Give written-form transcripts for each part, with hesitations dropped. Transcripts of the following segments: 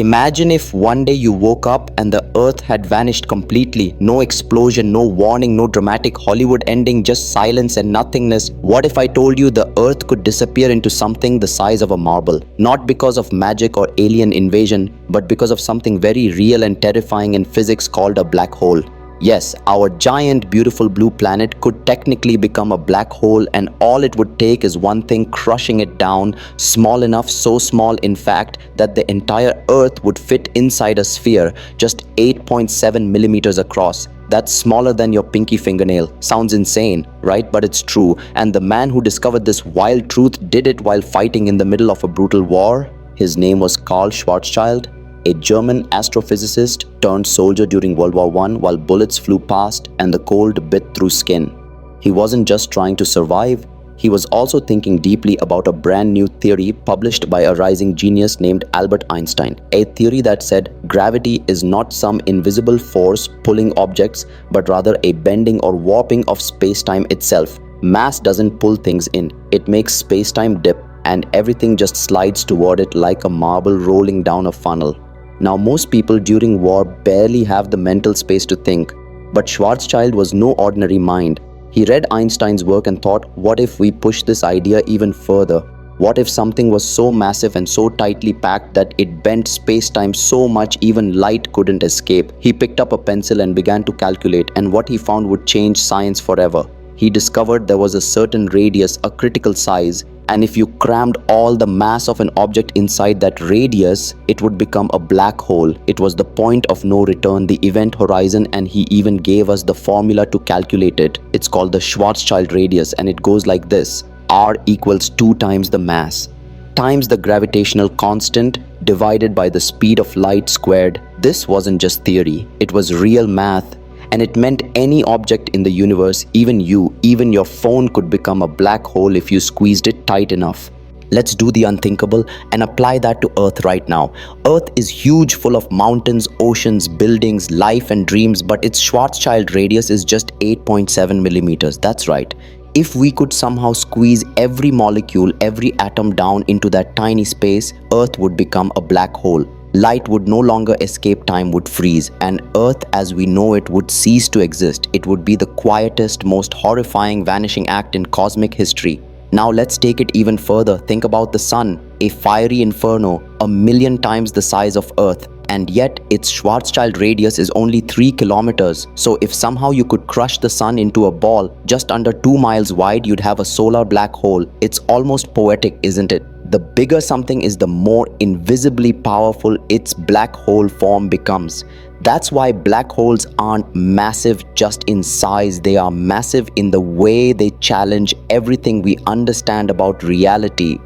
Imagine if one day you woke up and the earth had vanished completely. No explosion, no warning, no dramatic Hollywood ending, just silence and nothingness. What if I told you the earth could disappear into something the size of a marble? Not because of magic or alien invasion, but because of something very real and terrifying in physics called a black hole. Yes, our giant beautiful blue planet could technically become a black hole, and all it would take is one thing crushing it down, small enough, so small in fact that the entire earth would fit inside a sphere just 8.7 millimeters across. That's smaller than your pinky fingernail. Sounds insane, right? But it's true. And the man who discovered this wild truth did it while fighting in the middle of a brutal war. His name was Karl Schwarzschild, a German astrophysicist turned soldier during World War I while bullets flew past and the cold bit through skin. He wasn't just trying to survive, he was also thinking deeply about a brand new theory published by a rising genius named Albert Einstein. A theory that said gravity is not some invisible force pulling objects, but rather a bending or warping of space-time itself. Mass doesn't pull things in, it makes space-time dip, and everything just slides toward it like a marble rolling down a funnel. Now, most people during war barely have the mental space to think, but Schwarzschild was no ordinary mind. He read Einstein's work and thought, what if we push this idea even further? What if something was so massive and so tightly packed that it bent space-time so much even light couldn't escape? He picked up a pencil and began to calculate, and what he found would change science forever. He discovered there was a certain radius, a critical size, and if you crammed all the mass of an object inside that radius, it would become a black hole. It was the point of no return, the event horizon, and he even gave us the formula to calculate it. It's called the Schwarzschild Radius, and it goes like this: R equals 2 times the mass times the gravitational constant divided by the speed of light squared. This wasn't just theory, it was real math. And it meant any object in the universe, even you, even your phone, could become a black hole if you squeezed it tight enough. Let's do the unthinkable and apply that to Earth right now. Earth is huge, full of mountains, oceans, buildings, life and dreams, but its Schwarzschild radius is just 8.7 millimeters. That's right. If we could somehow squeeze every molecule, every atom down into that tiny space, Earth would become a black hole. Light would no longer escape, time would freeze, and Earth as we know it would cease to exist. It would be the quietest, most horrifying vanishing act in cosmic history. Now let's take it even further. Think about the sun, a fiery inferno, 1,000,000 times the size of Earth, and yet its Schwarzschild radius is only 3 kilometers. So if somehow you could crush the sun into a ball just under 2 miles wide, you'd have a solar black hole. It's almost poetic, isn't it? The bigger something is, the more invisibly powerful its black hole form becomes. That's why black holes aren't massive just in size, they are massive in the way they challenge everything we understand about reality.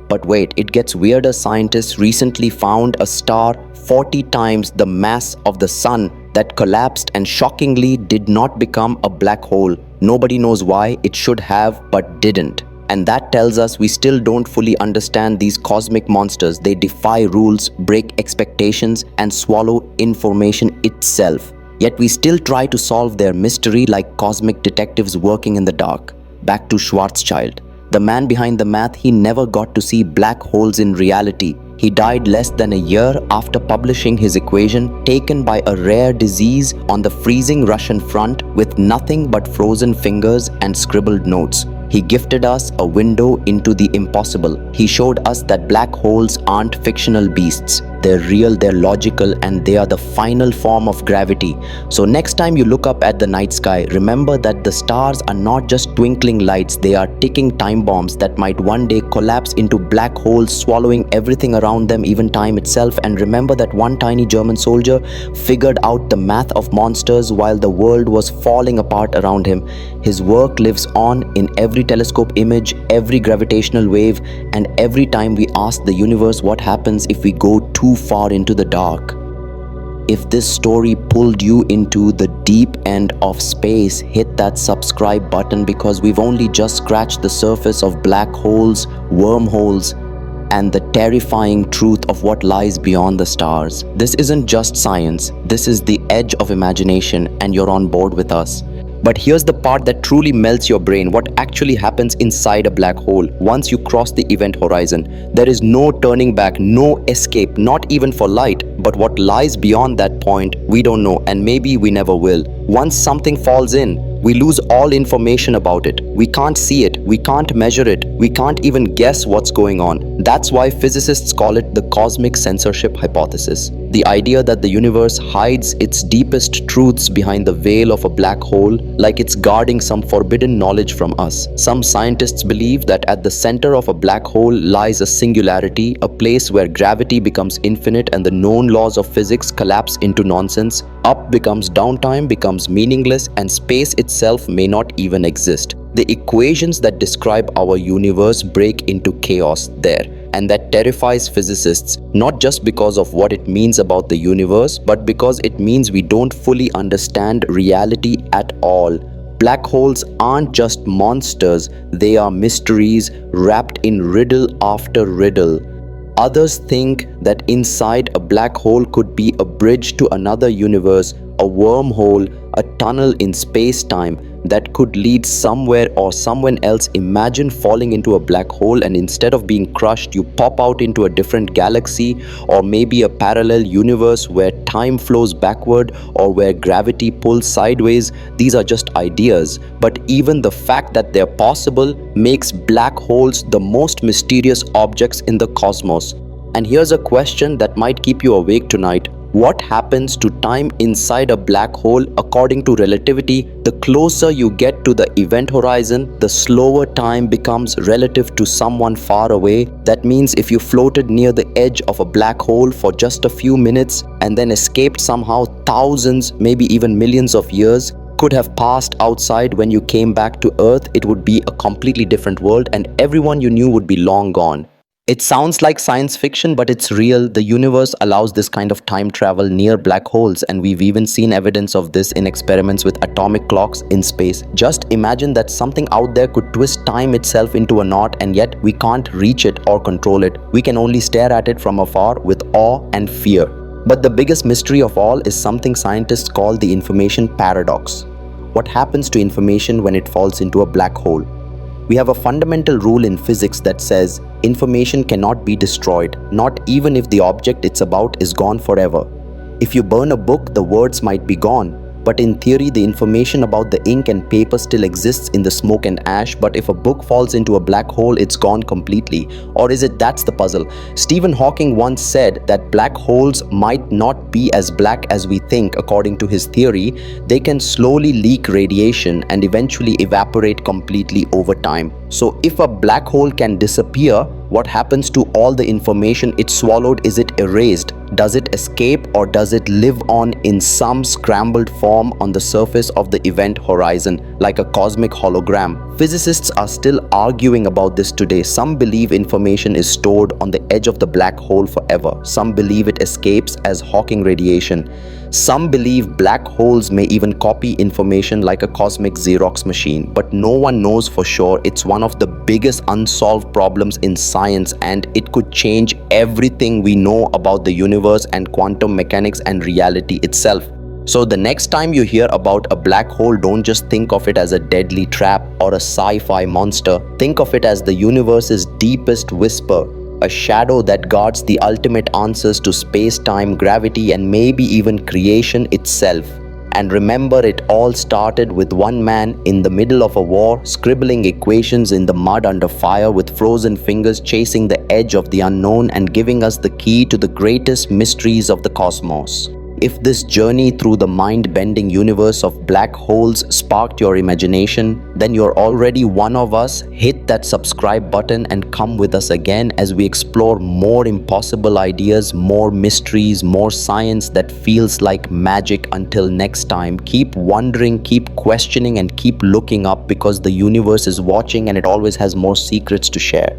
But wait, it gets weirder. Scientists recently found a star 40 times the mass of the sun that collapsed and shockingly did not become a black hole. Nobody knows why. It should have, but didn't. And that tells us we still don't fully understand these cosmic monsters. They defy rules, break expectations, and swallow information itself. Yet we still try to solve their mystery like cosmic detectives working in the dark. Back to Schwarzschild. The man behind the math, he never got to see black holes in reality. He died less than a year after publishing his equation, taken by a rare disease on the freezing Russian front with nothing but frozen fingers and scribbled notes. He gifted us a window into the impossible. He showed us that black holes aren't fictional beasts. They're real, they're logical, and they are the final form of gravity. So next time you look up at the night sky, remember that the stars are not just twinkling lights, they are ticking time bombs that might one day collapse into black holes, swallowing everything around them, even time itself. And remember that one tiny German soldier figured out the math of monsters while the world was falling apart around him. His work lives on in every telescope image, every gravitational wave, and every time we ask the universe what happens if we go too far into the dark. If this story pulled you into the deep end of space, hit that subscribe button, because we've only just scratched the surface of black holes, wormholes, and the terrifying truth of what lies beyond the stars. This isn't just science, this is the edge of imagination, and you're on board with us. But here's the part that truly melts your brain: what actually happens inside a black hole once you cross the event horizon. There is no turning back, no escape, not even for light. But what lies beyond that point, we don't know, and maybe we never will. Once something falls in, we lose all information about it. We can't see it, we can't measure it, we can't even guess what's going on. That's why physicists call it the cosmic censorship hypothesis. The idea that the universe hides its deepest truths behind the veil of a black hole, like it's guarding some forbidden knowledge from us. Some scientists believe that at the center of a black hole lies a singularity, a place where gravity becomes infinite and the known laws of physics collapse into nonsense. Up becomes downtime, becomes meaningless, and space itself may not even exist. The equations that describe our universe break into chaos there, and that terrifies physicists, not just because of what it means about the universe, but because it means we don't fully understand reality at all. Black holes aren't just monsters, they are mysteries wrapped in riddle after riddle. Others think that inside a black hole could be a bridge to another universe, a wormhole, a tunnel in space-time that could lead somewhere or someone else. Imagine falling into a black hole and instead of being crushed, you pop out into a different galaxy, or maybe a parallel universe where time flows backward or where gravity pulls sideways. These are just ideas, but even the fact that they're possible makes black holes the most mysterious objects in the cosmos. And here's a question that might keep you awake tonight. What happens to time inside a black hole according to relativity? The closer you get to the event horizon, the slower time becomes relative to someone far away. That means if you floated near the edge of a black hole for just a few minutes and then escaped somehow, thousands, maybe even millions of years could have passed outside when you came back to Earth. It would be a completely different world and everyone you knew would be long gone. It sounds like science fiction, but it's real. The universe allows this kind of time travel near black holes, and we've even seen evidence of this in experiments with atomic clocks in space. Just imagine that something out there could twist time itself into a knot, and yet we can't reach it or control it. We can only stare at it from afar with awe and fear. But the biggest mystery of all is something scientists call the information paradox. What happens to information when it falls into a black hole? We have a fundamental rule in physics that says information cannot be destroyed, not even if the object it's about is gone forever. If you burn a book, the words might be gone, but in theory the information about the ink and paper still exists in the smoke and ash. But if a book falls into a black hole, it's gone completely. Or is it? That's the puzzle. Stephen Hawking once said that black holes might not be as black as we think. According to his theory, they can slowly leak radiation and eventually evaporate completely over time. So if a black hole can disappear, what happens to all the information it swallowed? Is it erased? Does it escape, or does it live on in some scrambled form on the surface of the event horizon, like a cosmic hologram? Physicists are still arguing about this today. Some believe information is stored on the edge of the black hole forever. Some believe it escapes as Hawking radiation. Some believe black holes may even copy information like a cosmic Xerox machine, but no one knows for sure. It's one of the biggest unsolved problems in science, and it could change everything we know about the universe and quantum mechanics and reality itself. So the next time you hear about a black hole, don't just think of it as a deadly trap or a sci-fi monster. Think of it as the universe's deepest whisper, a shadow that guards the ultimate answers to space-time, gravity, and maybe even creation itself. And remember, it all started with one man in the middle of a war, scribbling equations in the mud under fire with frozen fingers, chasing the edge of the unknown and giving us the key to the greatest mysteries of the cosmos. If this journey through the mind-bending universe of black holes sparked your imagination, then you're already one of us. Hit that subscribe button and come with us again as we explore more impossible ideas, more mysteries, more science that feels like magic. Until next time, keep wondering, keep questioning, and keep looking up, because the universe is watching and it always has more secrets to share.